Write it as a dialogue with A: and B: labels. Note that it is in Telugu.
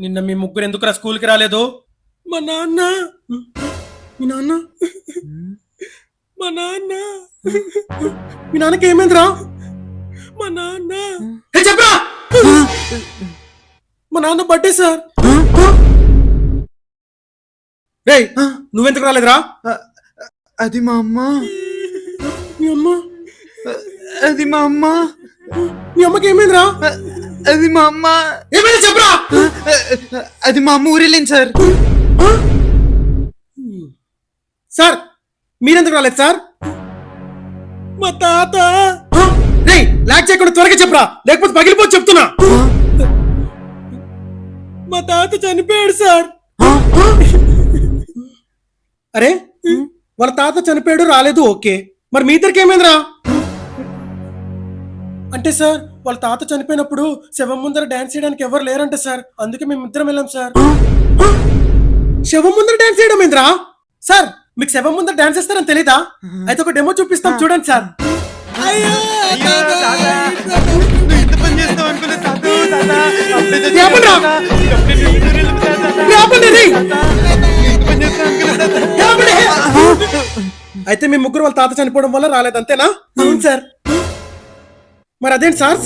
A: నిన్న మీ ముగ్గురు ఎందుకురా స్కూల్కి రాలేదు? మా నాన్న మీ నాన్న మా నాన్న మీ నాన్నకి ఏమైందిరా? మా నాన్న చెప్పరా? మా నాన్న బర్త్డే సార్. రేయ్ నువ్వెందుకు రాలేదురా?
B: అది మా అమ్మ.
A: మీ అమ్మ?
B: అది మా అమ్మ.
A: మీ అమ్మకి ఏమైందిరా?
B: అది మా అమ్మ.
A: ఏమైంది చెప్పరా?
B: అది మా అమ్మ ఊరెళ్ళింది సార్.
A: సార్ మీరెందుకు రాలేదు సార్? మా తాత. రేయ్ లాక్ చేయకుండా త్వరగా చెప్పరా, లేకపోతే పగిలిపోతే చెప్తున్నా. మా తాత చనిపోయాడు సార్. అరే వాళ్ళ తాత చనిపోయాడు రాలేదు, ఓకే, మరి మీ ఇద్దరికి ఏమైందిరా? అంటే సార్ వాళ్ళ తాత చనిపోయినప్పుడు శవం ముందర డాన్స్ చేయడానికి ఎవరు లేరంట సార్, అందుకే మేము ఇద్దరం వెళ్ళాం సార్. శవం ముందర డాన్స్ చేయడం ఏంద్రా? సార్ మీకు శవం ముందర డాన్స్ చేస్తారని తెలీదా? అయితే ఒక డెమో చూపిస్తాం చూడండి సార్. అయితే మీ ముగ్గురు వాళ్ళ తాత చనిపోవడం వల్ల రాలేదు అంతేనా? అవును సార్. మరి అదేంటి సార్?